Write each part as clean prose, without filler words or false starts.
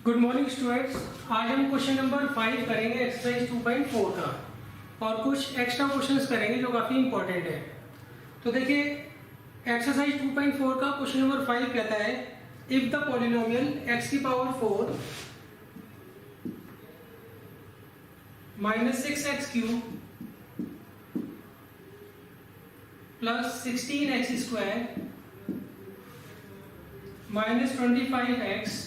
Good morning students. आज हम question number 5 करेंगे एक्सरसाइज 2.4 का और कुछ एक्स्ट्रा क्वेश्चंस करेंगे जो काफ़ी इंपॉर्टेंट है। तो देखिए एक्सरसाइज 2.4 का क्वेश्चन नंबर 5 कहता है इफ द पॉलिनोमियल x की power 4 minus 6x cube plus 16x square minus 25x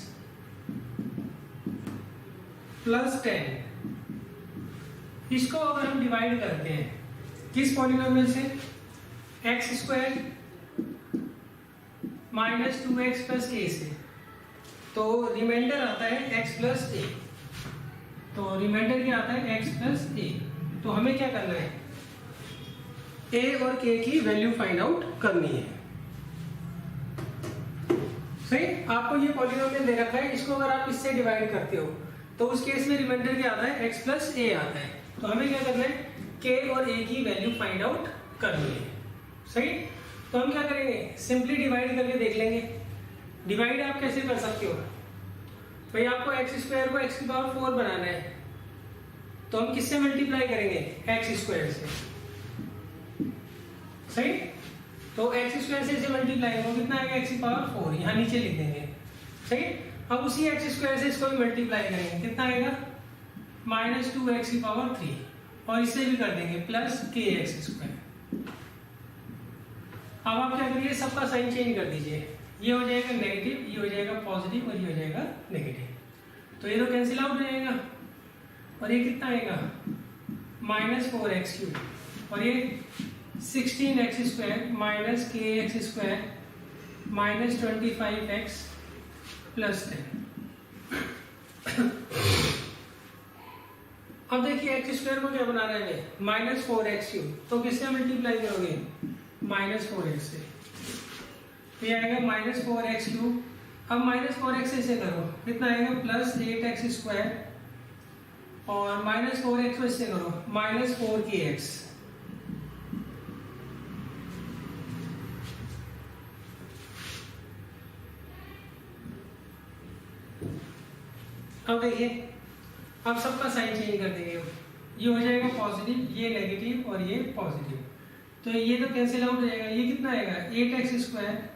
plus 10, इसको अगर हम डिवाइड करते हैं किस पॉलिनोमियल से, x square minus 2x plus a से, तो रिमाइंडर आता है x प्लस ए। तो रिमाइंडर क्या आता है x प्लस ए। तो हमें क्या करना है, a और k की वैल्यू फाइंड आउट करनी है। सही, आपको ये पॉलिनोमियल दे रखा है, इसको अगर आप इससे डिवाइड करते हो तो उस केस में रिमाइंडर क्या आता है, x प्लस ए आता है। तो हमें क्या करना है, k और a की वैल्यू फाइंड आउट करनी है। सही, तो हम क्या करेंगे, सिंपली डिवाइड करके देख लेंगे। डिवाइड आप कैसे कर सकते हो भाई, आपको एक्स स्क्वायर को x की पावर 4 बनाना है, तो हम किससे मल्टीप्लाई करेंगे, एक्स स्क्वायर से। सही, तो एक्स स्क्वायर से इसे मल्टीप्लाई करो, कितना आएगा, x की पावर 4, यहाँ नीचे लिख देंगे। सही, अब उसी एक्स स्क्वायर से इसको भी मल्टीप्लाई करेंगे, कितना आएगा, माइनस 2x की पावर 3, और इससे भी कर देंगे प्लस kx स्क्वायर। अब आप क्या करिए, सबका साइन चेंज कर दीजिए, ये हो जाएगा नेगेटिव, ये हो जाएगा पॉजिटिव और ये हो जाएगा नेगेटिव। तो ये तो कैंसिल आउट हो जाएगा और ये कितना आएगा, माइनस 4x क्यूब और ये 16x square minus kx square minus 25x plus 10। अब देखिए एक्स स्क्वायर को क्या बना रहे हैं, माइनस 4x क्यूब, तो किससे मल्टीप्लाई करोगे, माइनस 4x से, तो ये आएगा माइनस 4x क्यूब। अब माइनस 4x से करो, कितना आएगा, प्लस 8x स्क्वायर और माइनस 4x को इससे करो, माइनस 4kx। अब देखिए, अब सबका साइन चेंज कर देंगे, ये हो जाएगा पॉजिटिव, ये नेगेटिव और ये पॉजिटिव, तो ये तो कैंसिल आउट हो जाएगा। ये कितना आएगा, 8x square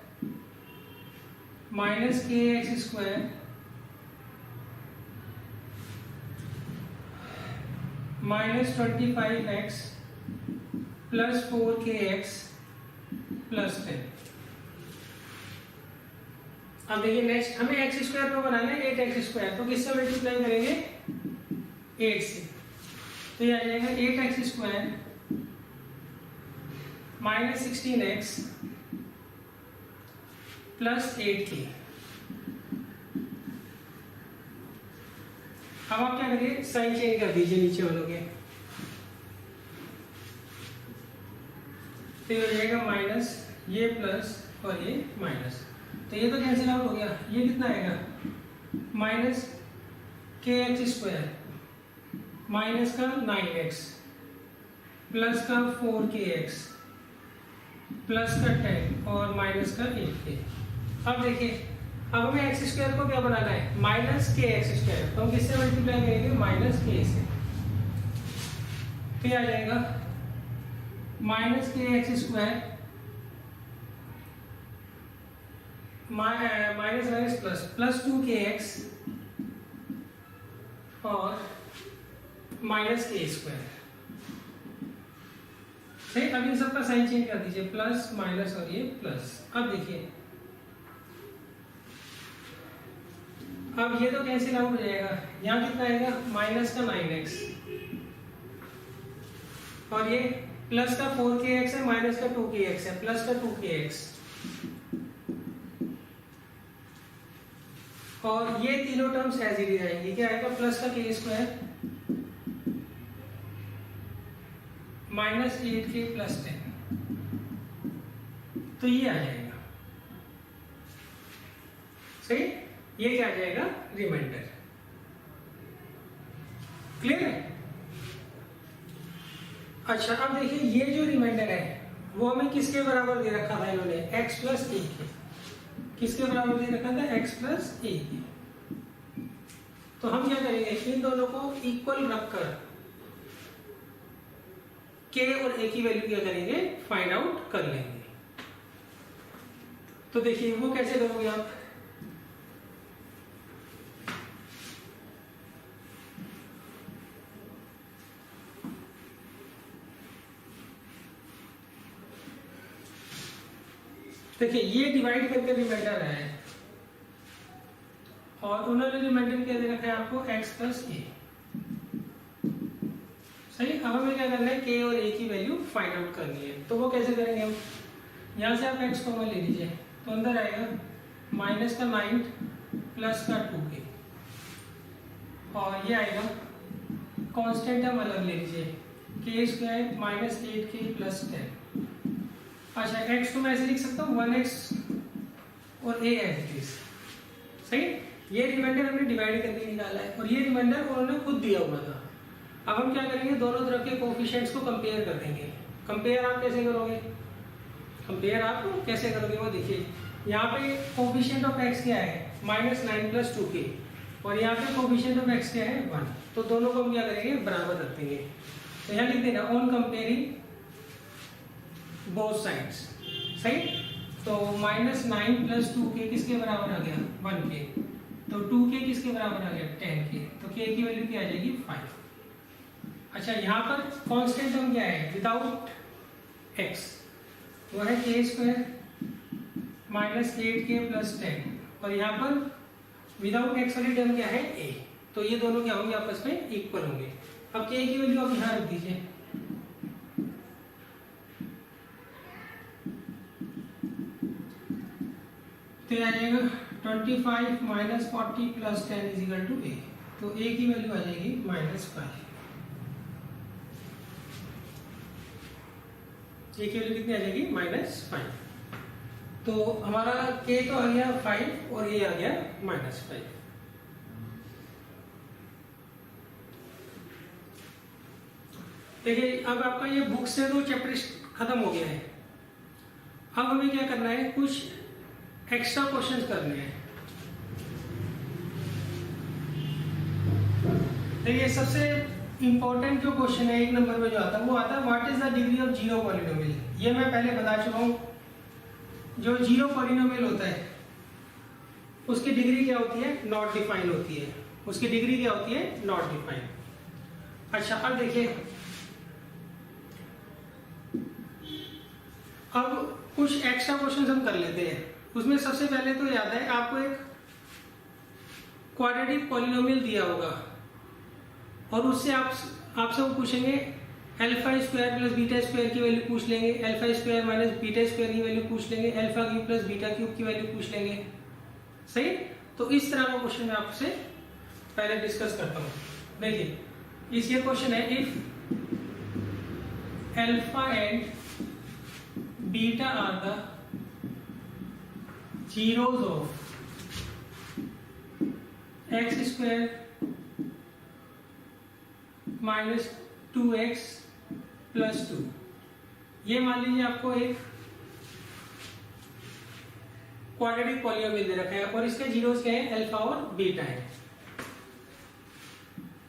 minus kx square minus 25x plus 4kx plus 10। अब देखिए नेक्स्ट हमें एक्स स्क्वायर को बनाना है 8x स्क्वायर, तो किससे मल्टीप्लाई करेंगे, 8 से, तो ये आ जाएगा 8x square minus 16x plus 8k। अब आप क्या करिए, साइन चेंज कर दीजिए नीचे वालों के, तो ये हो जाएगा माइनस, ये प्लस और ये माइनस, तो ये तो कैंसिल आउट हो गया। ये कितना आएगा, माइनस kx स्क्वायर माइनस का 9x प्लस का 4kx प्लस का 10 और माइनस का 8k। अब देखिए, अब हमें एक्स स्क्वायर को क्या बनाना है, माइनस kx स्क्वायर, तो हम किससे मल्टीप्लाई करेंगे, माइनस k से, तो ये आ जाएगा minus kx square minus minus plus plus 2kx और माइनस k स्क्वायर। सही, अब इन सबका साइन चेंज कर दीजिए, प्लस माइनस और ये प्लस। अब देखिए, अब ये तो कैंसिल आउट हो जाएगा, यहाँ कितना आएगा, माइनस का 9x और ये प्लस का 4kx है माइनस का 2kx है, प्लस का 2kx, और ये तीनों टर्म्स एज इट इज आएंगी, क्या आएगा, प्लस का k square minus 8k plus 10, तो ये आ जाएगा। सही, ये क्या आ जाएगा, रिमाइंडर। क्लियर है। अच्छा, अब देखिए ये जो रिमाइंडर है वो हमें किसके बराबर दे रखा था इन्होंने, x प्लस ए के, किसके बराबर दे रखा था, x प्लस ए की। तो हम क्या करेंगे, इन दोनों को इक्वल रखकर के और ए की वैल्यू क्या करेंगे, फाइंड आउट कर लेंगे। तो देखिए वो कैसे करोगे आप, देखिए ये डिवाइड करके रिमाइंडर है और उन्होंने रिमाइंडर क्या दे रखा है आपको x प्लस ए। सही, अब हमें क्या करना है, k और a की वैल्यू फाइंड आउट करनी है। तो वो कैसे करेंगे हम, यहाँ से आप x कॉमन ले लीजिए तो अंदर आएगा माइनस का 9 प्लस का 2k और ये आएगा कांस्टेंट हम अलग ले लीजिए k square minus 8k plus 10। अच्छा x को मैं ऐसे लिख सकता हूँ 1x और a एज इट इज। सही, ये रिमाइंडर हमने डिवाइड करके निकाला है और ये रिमाइंडर उन्होंने खुद दिया हुआ था। अब हम क्या करेंगे, दोनों तरफ के कोफिशिएंट्स को कंपेयर कर देंगे। कंपेयर आप कैसे करोगे, कंपेयर आप कैसे करोगे वो देखिए, यहाँ पे कोफिशिएंट ऑफ x क्या है, -9 प्लस 2k और यहाँ पे कोफिशिएंट ऑफ x क्या है 1। तो दोनों को हम क्या करेंगे, बराबर रख देंगे। तो यहाँ लिख देना ऑन कंपेयरिंग बोथ साइड्स। सही, तो -9 प्लस 2k किसके बराबर आ गया, 1k। तो 2k किसके बराबर आ गया, 10k। तो k की वैल्यू क्या आ जाएगी, 5। अच्छा यहाँ पर कांस्टेंट टर्म क्या है, विदाउट x वो है k square minus 8k plus 10 और यहाँ पर विदाउट x वाली टर्म क्या है, a। तो ये दोनों क्या होंगे, आपस में इक्वल होंगे। अब k की वैल्यू आप यहाँ रख दीजिए, तो आ जाएगा 25 minus 40 plus 10 is equal to a। तो a की वैल्यू आ जाएगी -5। a की वैल्यू कितनी आ जाएगी, -5। तो हमारा k तो आ गया 5 और a आ गया -5। देखिए अब आपका ये बुक से तो चैप्टर खत्म हो गया है। अब हमें क्या करना है, कुछ एक्स्ट्रा क्वेश्चंस करने हैं। देखिए सबसे इंपॉर्टेंट जो क्वेश्चन है 1 नंबर में जो आता है वो आता है what is the degree of zero polynomial. ये मैं पहले बता चुका हूँ, जो जीरो पॉलिनोमियल होता है उसकी डिग्री क्या होती है, नॉट डिफाइन होती है। उसकी डिग्री क्या होती है, नॉट डिफाइन। अच्छा अब देखिए, अब कुछ एक्स्ट्रा क्वेश्चंस हम कर लेते हैं। उसमें सबसे पहले तो याद है आपको एक क्वाड्रेटिक पॉलिनोमियल दिया होगा और उससे आपसे वो पूछेंगे alpha square plus beta square की वैल्यू पूछ लेंगे, alpha square minus beta square की वैल्यू पूछ लेंगे, alpha cube plus beta cube की वैल्यू पूछ लेंगे। सही, तो इस तरह का क्वेश्चन मैं आपसे पहले डिस्कस करता हूँ। देखिए इस ये क्वेश्चन है, if alpha and beta are the zeros of x square minus 2x plus 2। ये मान लीजिए आपको एक क्वाड्रेटिक पॉलिनोमियल दे रखा है और इसके जीरोस क्या है, अल्फा और बीटा है।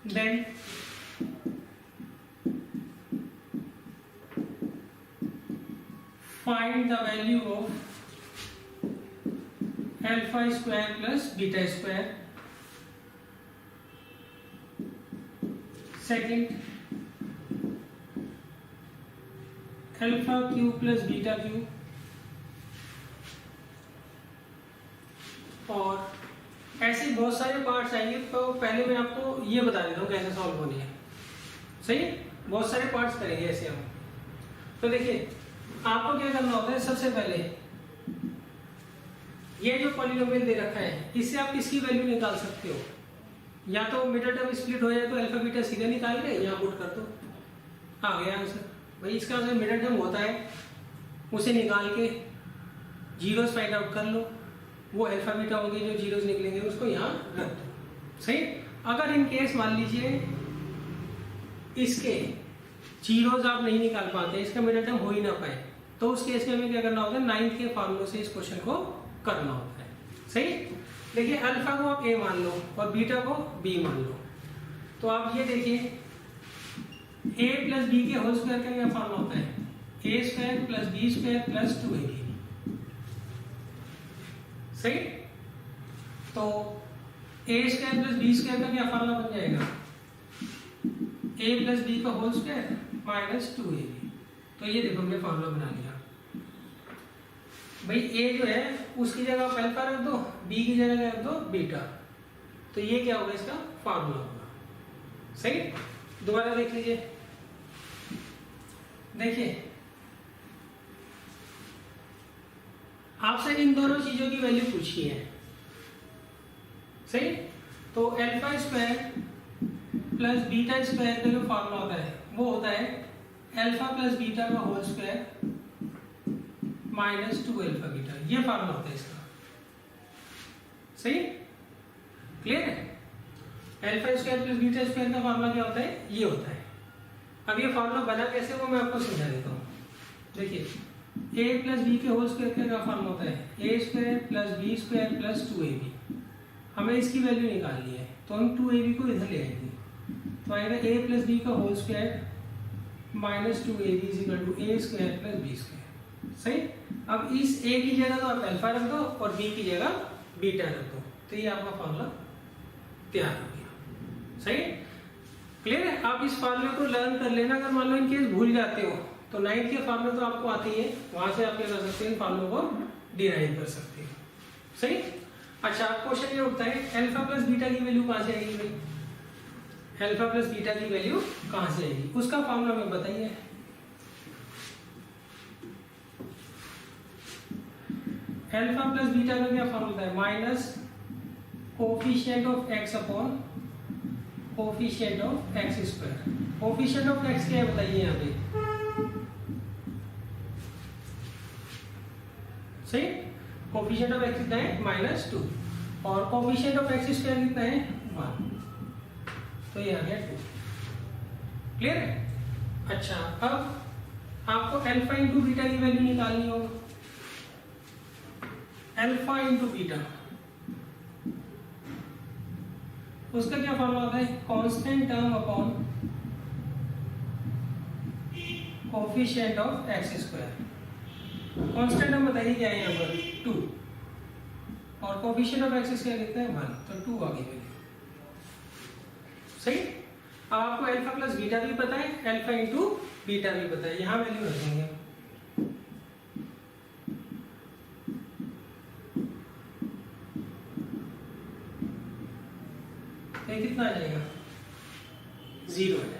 Then find the value of alpha square plus beta square. Second alpha cube plus beta cube. और ऐसे बहुत सारे पार्ट्स आएंगे, तो पहले मैं आपको ये बता देता हूँ कैसे सॉल्व होनी है। सही, बहुत सारे पार्ट्स करेंगे ऐसे हम। तो देखिए आपको क्या करना होता है, सबसे पहले ये जो पॉलिनोमियल दे रखा है इससे आप किसकी वैल्यू निकाल सकते हो, या तो मिडिल टर्म स्प्लिट हो जाए तो अल्फा बीटा सीधे निकाल के यहाँ पुट कर दो, आ गया आंसर। भाई इसका आंसर मिडिल टर्म होता है, उसे निकाल के जीरोस फाइंड आउट कर लो, वो अल्फा बीटा होंगे जो जीरोस निकलेंगे उसको यहाँ रख दो। सही, अगर इन केस मान लीजिए इसके जीरोस आप नहीं निकाल पाते, इसका मिडिल टर्म हो ही ना पाए, तो उस केस में हमें क्या करना होता है, 9th के फॉर्मूले से इस क्वेश्चन को करना होता है। सही, देखिए अल्फा को आप ए मान लो और बीटा को बी मान लो, तो आप ये देखिए ए प्लस बी के होल स्क्वायर का क्या फॉर्मूला होता है, a square plus b square plus 2ab। सही, तो a square plus b square का क्या फॉर्मूला बन जाएगा, ए प्लस बी का होल स्क्वायर माइनस 2ab। तो ये देखो हमने फॉर्मूला बना लिया। भाई ए जो है उसकी जगह आप अल्फा रख दो, बी की जगह रख दो बीटा, तो ये क्या होगा, इसका फॉर्मूला होगा। सही, दोबारा देख लीजिए। देखिए आपसे इन दोनों चीजों की वैल्यू पूछी है। सही, तो alpha square plus beta square का जो फॉर्मूला होता है वो होता है अल्फा प्लस बीटा का whole square minus 2 alpha beta, ये फॉर्मूला होता है इसका। सही, क्लियर है। Alpha square plus beta square का फॉर्मूला क्या होता है, ये होता है। अब ये फॉर्मूला बना कैसे वो मैं आपको समझा देता हूँ। देखिए ए प्लस बी के होल स्क्वायर का क्या फॉर्मूला होता है, a square plus b square plus 2ab। हमें इसकी वैल्यू निकालनी है तो हम 2ab को इधर ले आएंगे, तो आएगा ए प्लस बी का whole square minus 2ab is equal to a square plus b square. सही, अब इस ए की जगह तो आप अल्फा रख दो और बी की जगह बीटा रख दो, तो ये आपका फॉर्मूला तैयार हो गया। सही, क्लियर है। आप इस फॉर्मूले को लर्न कर लेना, अगर मान लो इन केस भूल जाते हो तो 9th के फॉर्मूले तो आपको आती है, वहां से आप क्या कर सकते हैं, इन फॉर्मूलों को डिराइव कर सकते हैं। सही, अच्छा क्वेश्चन ये उठता है अल्फा प्लस बीटा की वैल्यू कहां से आएगी भाई, अल्फा प्लस बीटा की वैल्यू कहां से आएगी, उसका फॉर्मूला हमें बताइए। अल्फा प्लस बीटा का क्या फॉर्मूला है, minus coefficient of x upon coefficient of x square. Coefficient of x क्या है बताइए यहाँ पे। सही, कोफिशिएंट ऑफ एक्स कितना है, -2, और कोफिशिएंट ऑफ एक्स स्क्वायर कितना है, 1, तो ये आ गया 2। क्लियर है। अच्छा अब आपको अल्फा इंटू बीटा की वैल्यू निकालनी होगी। अल्फा इंटू बीटा, उसका क्या फॉर्मूला होता है, constant term upon coefficient of x square. Constant term बताइए क्या है यहाँ पर, 2, और कोफिशिएंट ऑफ एक्स स्क्वायर कितना है, 1, तो 2 आ गई। सही, अब आपको अल्फा प्लस बीटा भी पता है, अल्फा इंटू बीटा भी पता है, यहाँ वैल्यू रख देंगे। ये कितना आ जाएगा, 0 आ जाएगा।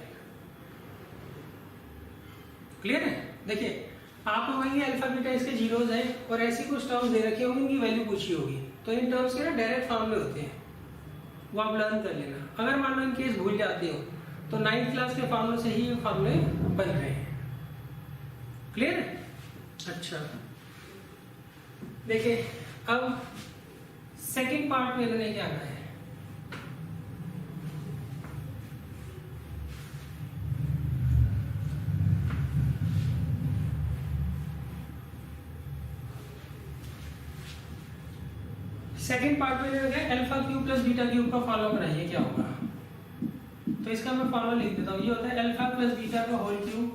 क्लियर है। देखिए आप कहेंगे अल्फा बीटा इसके जीरोज है और ऐसी कुछ टर्म्स दे रखे होंगे, इनकी वैल्यू पूछी होगी, तो इन टर्म्स के ना डायरेक्ट फॉर्मूले होते हैं, वो आप लर्न कर लेना। अगर मान लो इन केस भूल जाते हो तो 9th क्लास के फॉर्मूले से ही ये फॉर्मूले बन रहे हैं। क्लियर है। अच्छा देखिए अब सेकंड पार्ट में इन्होंने क्या कहा है, सेकेंड पार्ट में क्या, alpha cube plus beta cube का फॉर्मूला बनाइए, क्या होगा। तो इसका मैं फॉर्मूला लिख देता हूँ, ये होता है अल्फा प्लस बीटा का whole cube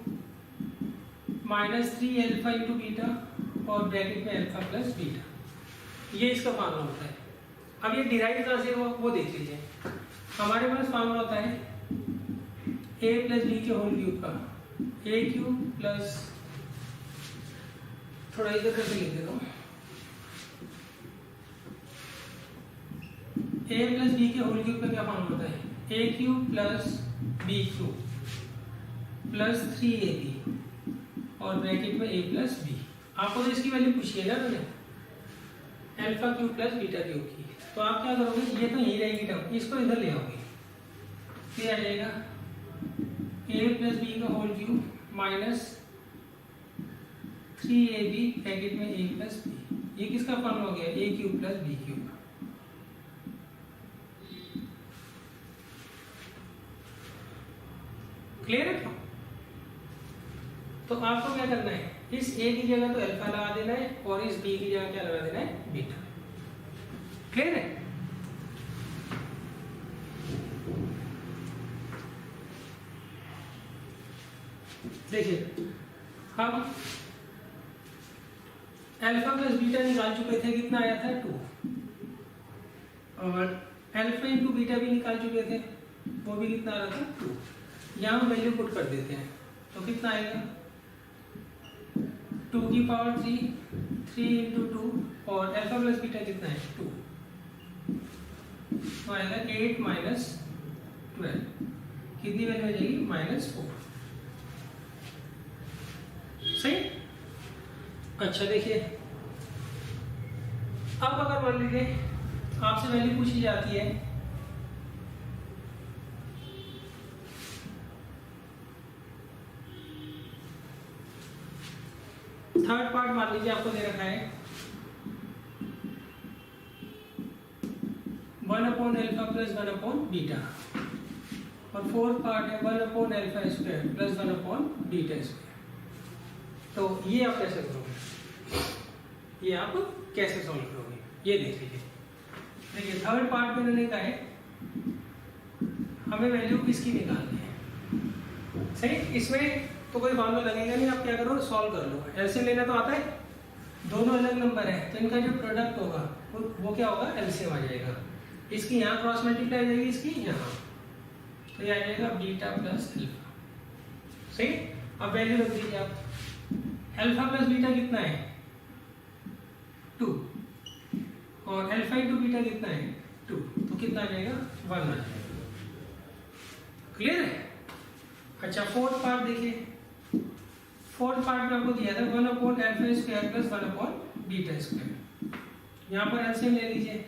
minus 3 alpha into beta और ब्रैकेट में अल्फा प्लस बीटा, ये इसका फॉर्मूला होता है। अब ये डिराइव कहाँ से वो देख लीजिए। हमारे पास फॉर्मूला होता है ए प्लस बी के होल क्यूब का, ए क्यूब प्लस, थोड़ा इधर करके लिख देता हूँ, ए प्लस बी के होल क्यूब का क्या फॉर्मूला होता है, a cube plus b cube plus 3ab और ब्रैकेट में a प्लस बी। आपको तो इसकी वैल्यू पूछी है ना मैंने, alpha cube plus beta cube की, तो आप क्या करोगे, ये तो यही रहेगी टर्म, इसको इधर ले आओगे, फिर आ जाएगा a प्लस बी का whole cube minus 3ab bracket में a प्लस बी। ये किसका फॉर्मूला हो गया, a cube plus b cube. Clear है। तो आपको क्या करना है, इस a की जगह तो अल्फा लगा देना है और इस b की जगह क्या लगा देना है, बीटा। क्लियर है। देखिए हम अल्फा प्लस बीटा निकाल चुके थे, कितना आया था 2, और अल्फा इंटू बीटा भी निकाल चुके थे, वो भी कितना आ रहा था 2। यहाँ हम वैल्यू पुट कर देते हैं तो कितना आएगा 2 की पावर 3, 3 इंटू 2, और अल्फा प्लस बीटा कितना है 2, तो आएगा 8 माइनस 12, कितनी वैल्यू आ जाएगी -4। सही। अच्छा देखिए अब अगर मान लीजिए आपसे वैल्यू पूछी जाती है थर्ड पार्ट, मान लीजिए आपको दे रखा है 1/अल्फा प्लस 1/बीटा, और फोर्थ पार्ट है 1/अल्फा स्क्वायर प्लस 1/बीटा स्क्वायर। तो ये आप कैसे करोगे, ये आप कैसे सॉल्व करोगे, ये देख लीजिए। देखिए थर्ड पार्ट में मैंने कहा है हमें वैल्यू किसकी निकालनी है। सही। इसमें तो कोई फॉर्मूला लगेगा नहीं, आप क्या करो सॉल्व कर लो। एलसीएम लेना तो आता है, दोनों अलग नंबर है तो इनका जो प्रोडक्ट होगा वो क्या होगा एलसीएम आ जाएगा। इसकी यहाँ क्रॉस मल्टीप्लाई जाएगी, इसकी यहाँ, तो ये आ जाएगा बीटा प्लस अल्फा। सही। अब वैल्यू रख दीजिए आप, अल्फा प्लस बीटा कितना है 2, और अल्फा इंटू बीटा कितना है 2, तो कितना आ जाएगा 1 आ जाएगा। क्लियर है। अच्छा फोर्थ पार्ट देखिए, फोर्थ पार्ट में आपको दिया था 1/अल्फा स्क्वायर प्लस 1/बीटा स्क्वायर। यहाँ पर एलसीएम ले लीजिए,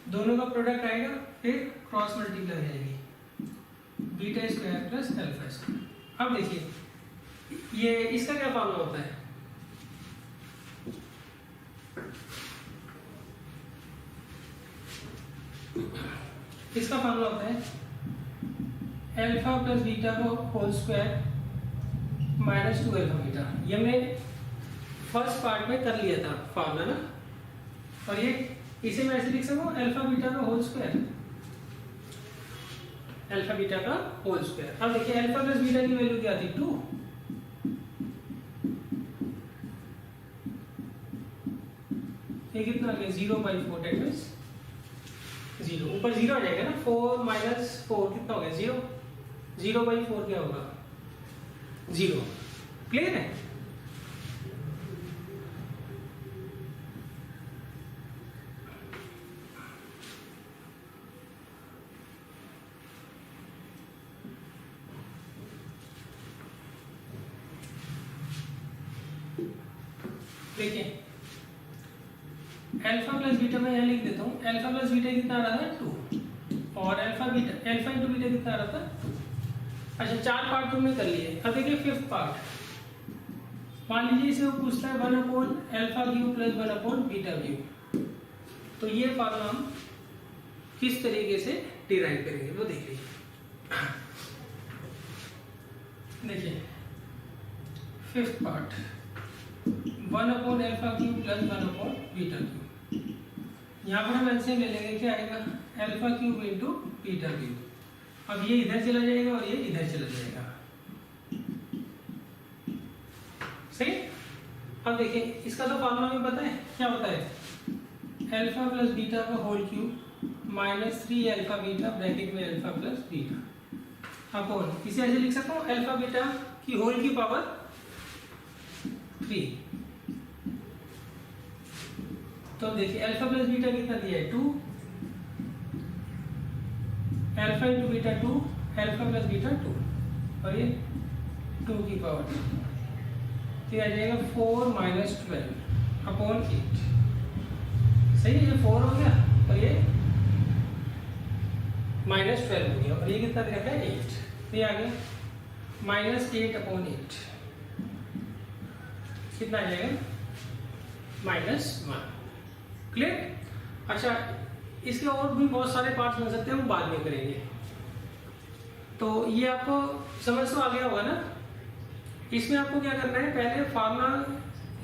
दोनों का प्रोडक्ट आएगा, फिर क्रॉस मल्टीप्लाई हो जाएगी, beta square plus alpha square. अब देखिए ये इसका क्या फॉर्मूला होता है, इसका फॉर्मूला होता है अल्फा प्लस बीटा को whole square minus 2 alpha beta. ये हमने फर्स्ट पार्ट में कर लिया था फॉर्मूला ना, और ये इसे मैं ऐसे लिख सकूं अल्फा बीटा का होल स्क्वायर, अल्फा बीटा का होल स्क्वायर। अब देखिए अल्फा प्लस बीटा की वैल्यू क्या थी 2, ये कितना आ गया 0/4, डेट मींस 0, ऊपर 0 आ जाएगा ना, 4 माइनस 4 कितना हो गया 0, 0/4 क्या होगा 0। क्लियर है। देखिए अल्फा प्लस बीटा में यहाँ लिख देता हूँ, अल्फा प्लस बीटा कितना आ रहा था 2, और अल्फा इंटू बीटा कितना आ रहा था 2। अच्छा 4 पार्ट तुमने कर लिए। अब देखिए फिफ्थ पार्ट, मान लीजिए इसे वो पूछता है 1/अल्फा क्यूब प्लस 1/बीटा क्यूब, तो ये फॉर्मूला हम किस तरीके से डिराइव करेंगे वो देख लीजिए। देखिए फिफ्थ पार्ट 1/अल्फा क्यूब प्लस 1/बीटा क्यूब, यहाँ पर हम एलसीएम ले लेंगे, क्या आएगा alpha cube into beta cube. अब ये इधर चला जाएगा और ये इधर चला जाएगा। सही। अब देखिए इसका तो फॉर्मूला हमें पता है, क्या होता है अल्फा प्लस बीटा का whole cube minus 3 alpha beta bracket में अल्फा प्लस बीटा अपॉन, इसे ऐसे लिख सकता हूँ अल्फा बीटा की होल की पावर 3। तो देखिए अल्फा प्लस बीटा कितना दिया है 2, alpha into beta 2, alpha plus beta 2, और ये 2 की पावर 2, तो आ जाएगा 4 माइनस 12 अपॉन 8। सही है, ये 4 हो गया और ये माइनस 12 हो गया, और ये कितना रखा है 8, तो ये आ गया -8 अपॉन 8, कितना आ जाएगा -1। क्लियर। अच्छा इसके और भी बहुत सारे पार्ट्स बन सकते हैं, हम बाद में करेंगे। तो ये आपको समझ तो आ गया होगा ना। इसमें आपको क्या करना है, पहले फार्मूला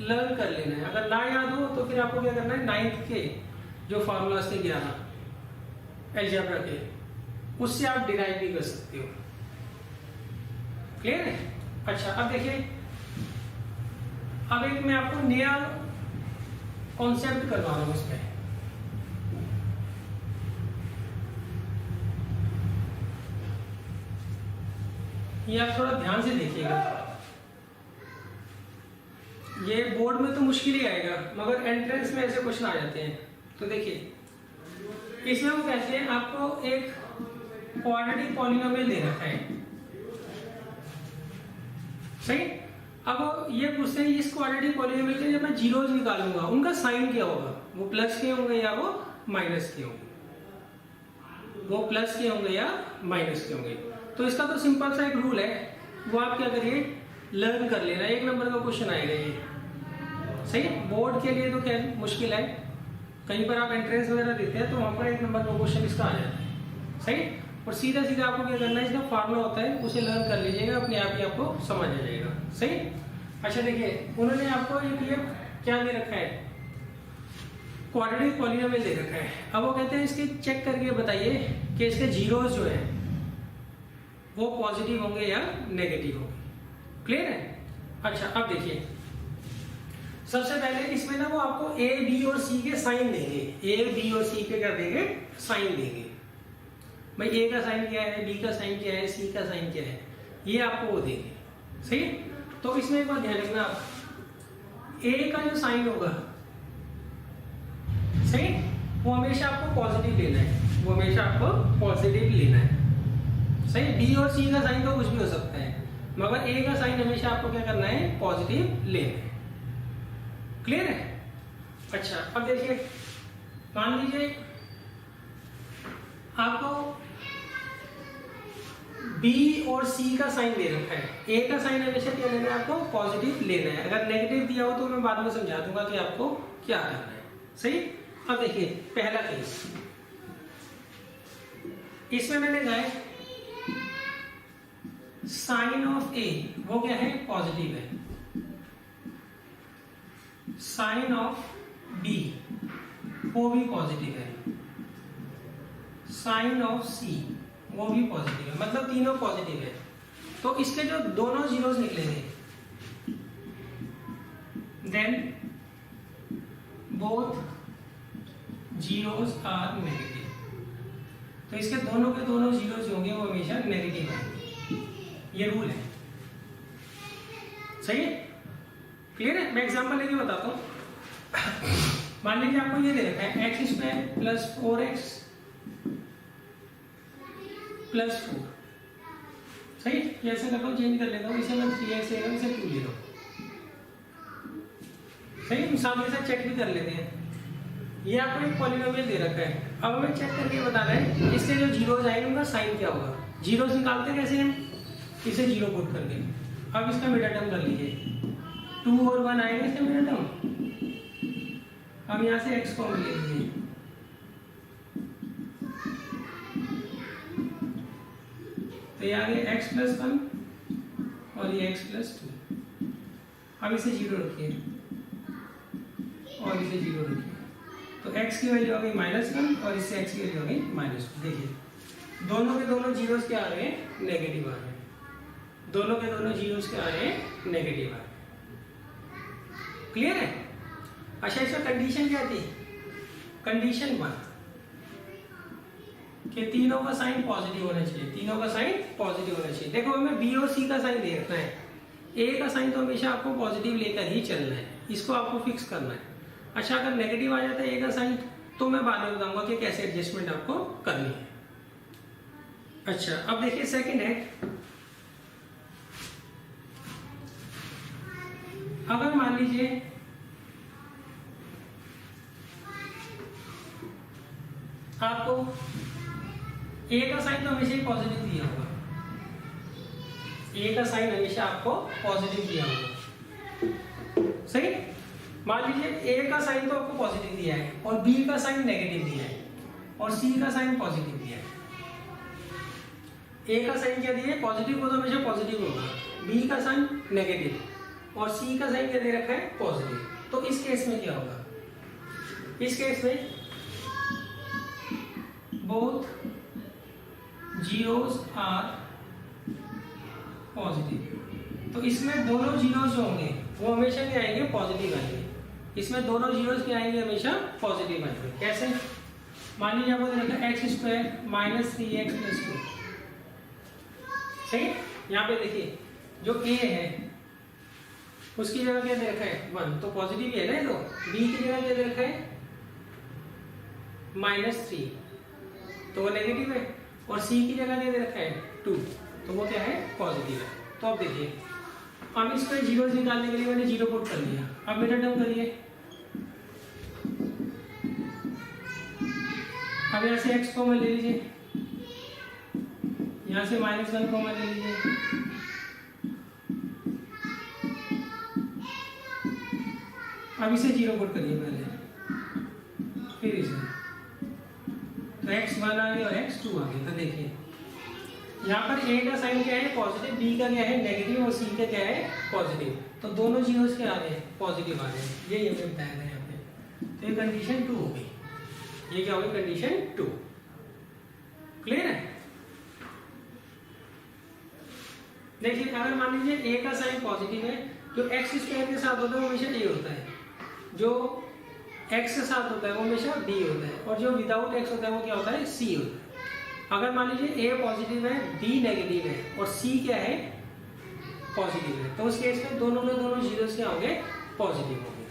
लर्न कर लेना है, अगर ना याद हो तो फिर आपको क्या करना है 9th के जो फार्मूलाज थे 11 अलजेब्रा के, उससे आप डिराइव भी कर सकते हो। क्लियर है। अच्छा अब देखिए, अब एक मैं आपको नया कॉन्सेप्ट करवा रहा हूं इसमें। ये आप थोड़ा ध्यान से देखिएगा, ये बोर्ड में तो मुश्किल ही आएगा मगर एंट्रेंस में ऐसे क्वेश्चन आ जाते हैं। तो देखिए इसमें वो कहते हैं आपको एक क्वाड्रेटिक पॉलिनोमियल दे रखा है, सही। अब ये पूछते हैं इस क्वाड्रेटिक पॉलिनोमियल के जब मैं जीरोज निकालूंगा उनका साइन क्या होगा, वो प्लस के होंगे या वो माइनस के होंगे, वो प्लस के होंगे या माइनस के होंगे। तो इसका तो सिंपल सा एक रूल है, वो आप क्या करिए लर्न कर लेना, 1 नंबर का क्वेश्चन आएगा ये, सही। बोर्ड के लिए तो क्या मुश्किल है, कहीं पर आप एंट्रेंस वगैरह देते हैं तो वहां पर 1 नंबर का क्वेश्चन इसका आ जाता है, सही। और सीधा सीधा आपको क्या करना है, इसका फार्मूला होता है उसे लर्न कर लीजिएगा, अपने आप ही आपको समझ आ जाएगा, सही। अच्छा देखिए उन्होंने आपको ये क्या दे रखा है, क्वाड्रेटिक पॉलिनोमियल दे रखा है। अब वो कहते हैं इसके चेक करके बताइए कि इसके जीरोज जो है वो पॉजिटिव होंगे या नेगेटिव होंगे, क्लियर है। अच्छा अब देखिए सबसे पहले इसमें ना वो आपको ए बी और सी के साइन देंगे, ए बी और सी के क्या देंगे साइन देंगे। भाई ए का साइन क्या है, बी का साइन क्या है, सी का साइन क्या है, ये आपको वो देंगे, सही। तो इसमें एक बात ध्यान रखना, ए का जो साइन होगा, सही, वो हमेशा आपको पॉजिटिव लेना है, वो हमेशा आपको पॉजिटिव लेना है, सही। बी और सी का साइन तो कुछ भी हो सकता है मगर ए का साइन हमेशा आपको क्या करना है पॉजिटिव लेना है, क्लियर है। अच्छा अब देखिए मान लीजिए आपको बी और सी का साइन दे रखा है, ए का साइन हमेशा क्या लेना है आपको पॉजिटिव लेना है, अगर नेगेटिव दिया हो तो मैं बाद में समझा दूंगा कि आपको क्या करना है, सही। अब देखिए पहला केस, इसमें मैंने कहा है साइन ऑफ ए वो क्या है पॉजिटिव है, साइन ऑफ बी वो भी पॉजिटिव है, साइन ऑफ सी वो भी पॉजिटिव है, मतलब तीनों पॉजिटिव है। तो इसके जो दोनों जीरोस निकलेंगे then both zeros are negative, तो इसके दोनों के दोनों जीरोस होंगे वो हमेशा नेगेटिव होंगे, ये रूल है, सही है, क्लियर है। मैं एग्जांपल लेके बताता हूं। मान लीजिए आपको ये दे रखा है x square plus 4x plus 4, सही। ये ऐसा करता हूँ चेंज कर लेता हूँ, इसे मैं 3x लेगा, इसे 2 ले लो, सही। हम सामने से चेक भी कर लेते हैं, ये आपको एक पॉलिनोमियल दे रखा है। अब हमें चेक करके बताना है इसके जो जीरोज आएंगे उनका साइन क्या होगा। जीरोज निकालते कैसे हम, इसे जीरो पुट करके। अब इसका मिडल टर्म कर लीजिए, 2 और 1 आएगा इसका मिडल टर्म, हम यहाँ से x को ले लीजिए, तो ये आ गया x प्लस 1 और ये x प्लस 2। अब इसे जीरो रखिए और इसे जीरो रखिए, तो x की वैल्यू आ गई -1 और इससे x की वैल्यू आ गई -2। देखिए दोनों के दोनों जीरोस क्या आ रहे हैं नेगेटिव आ रहे हैं, दोनों के दोनों जीरोस क्या आ रहे हैं नेगेटिव आ रहे हैं, क्लियर है। अच्छा इसमें कंडीशन क्या थी, कंडीशन 1 कि तीनों का साइन पॉजिटिव होना चाहिए, तीनों का साइन पॉजिटिव होना चाहिए। देखो हमें बी और सी का साइन दे रखना है, ए का साइन तो हमेशा आपको पॉजिटिव लेकर ही चलना है, इसको आपको फिक्स करना है। अच्छा अगर नेगेटिव आ जाता है ए का साइन तो मैं बाद में बताऊंगा कि कैसे एडजस्टमेंट आपको करनी है। अच्छा अब देखिए सेकंड है, अगर मान लीजिए आपको ए का साइन तो हमेशा ही पॉजिटिव दिया होगा, ए का साइन हमेशा आपको पॉजिटिव दिया होगा, सही। मान लीजिए ए का साइन तो आपको पॉजिटिव दिया है और बी का साइन नेगेटिव दिया है और सी का साइन पॉजिटिव दिया है। ए का साइन क्या दिया है पॉजिटिव को तो हमेशा पॉजिटिव होगा, बी का साइन नेगेटिव और सी का साइन क्या दे रखा है पॉजिटिव। तो इस केस में क्या होगा, इस केस में both zeros are positive, तो इसमें दोनों जीरोस जो होंगे वो हमेशा क्या आएंगे, पॉजिटिव आएंगे। इसमें दोनों जीरोस क्या आएंगे, हमेशा पॉजिटिव आएंगे। कैसे? मान लीजिए आपको दे रखा है x square minus 3x plus 2। सही। यहाँ पे देखिए जो a है उसकी जगह क्या दे रखा है 1, तो पॉजिटिव है ना। तो b की जगह क्या दे रखा है -3, तो वो नेगेटिव है। और c की जगह क्या दे रखा है 2, तो वो क्या है, पॉजिटिव है। तो अब देखिए अब इस पर जीरो निकालने के लिए मैंने जीरो पुट कर दिया। अब मिडल टर्म करिए। अब यहाँ से x कॉमन ले लीजिए, यहाँ से -1 कॉमन ले लीजिए। अब इसे जीरो पुट करिए पहले, फिर इसे, तो x1 आ गया और x2 आ गया। तो देखिए यहाँ पर a का साइन क्या है, पॉजिटिव, b का क्या है, नेगेटिव, और c का क्या है, पॉजिटिव। तो दोनों जीरोस के आ गए, पॉजिटिव आ गए। ये हमें बताया था यहाँ पे। तो ये कंडीशन 2 हो गई। ये क्या होगी, कंडीशन 2। क्लियर है? देखिए अगर मान लीजिए a का साइन पॉजिटिव है, जो x स्क्वायर के साथ होता है वो हमेशा a होता है, जो x के साथ होता है वो हमेशा b होता है, और जो विदाउट x होता है वो क्या होता है, c होता है। अगर मान लीजिए a पॉजिटिव है, b नेगेटिव है और c क्या है, पॉजिटिव है, तो उस केस में दोनों के दोनों जीरोस क्या होंगे, पॉजिटिव होंगे।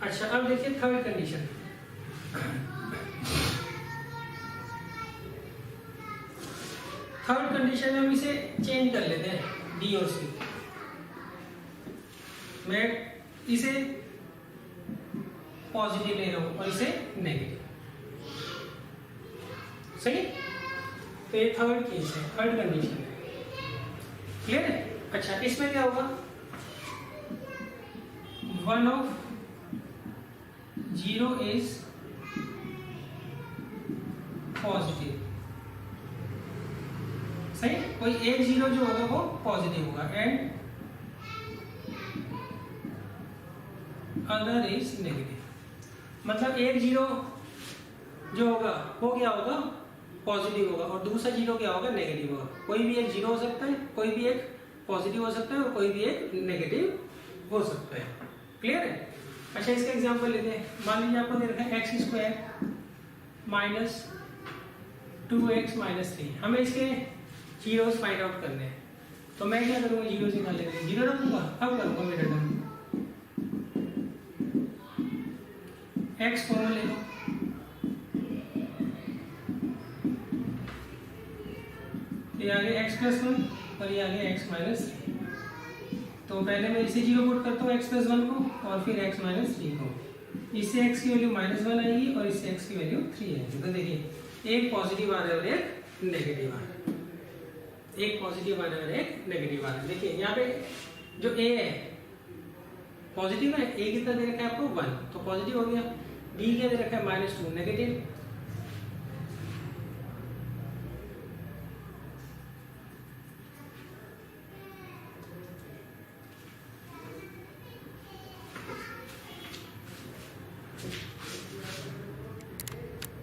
अच्छा अब देखिए थर्ड कंडीशन। थर्ड कंडीशन में हम इसे चेंज कर लेते हैं, b और c। मैं इसे पॉजिटिव ले रहा हूं और इसे नेगेटिव। सही। तो ये थर्ड केस है, थर्ड कंडीशन है। क्लियर है? अच्छा इसमें क्या होगा, one of zero is positive. सही। कोई एक जीरो जो होगा वो पॉजिटिव होगा, एंड अदर इज नेगेटिव। मतलब एक जीरो जो होगा वो क्या होगा, पॉजिटिव होगा, और दूसरा जीरो क्या होगा, नेगेटिव होगा। कोई भी एक जीरो हो सकता है, कोई भी एक पॉजिटिव हो सकता है, और कोई भी एक नेगेटिव हो सकता है। क्लियर है? अच्छा इसका एग्जांपल लेते हैं। मान लीजिए आपको दे रखा है x square minus 2x minus 3। हमें इसके जीरोस फाइंड आउट करने हैं। तो मैं क्या करूंगा, जीरोस निकालने के लिए जीरो रखूंगा। अब करूंगा मेरा टर्म x कॉमन ले लो, ये आ गया x प्लस 1 और ये आ गया x माइनस 3। तो पहले मैं इसे जीरो पुट करता हूँ x प्लस 1 को, और फिर x माइनस 3 को। इससे x की वैल्यू -1 आएगी और इससे x की वैल्यू 3 आएगी। तो देखिए एक पॉजिटिव आ रहा है और एक नेगेटिव आ रहा है, एक पॉजिटिव आ रहा है और एक नेगेटिव आ रहा है। देखिए यहाँ पे जो a है पॉजिटिव है, a कितना दे रखा है आपको 1, तो पॉजिटिव हो गया। b क्या दे रखा है -2, नेगेटिव।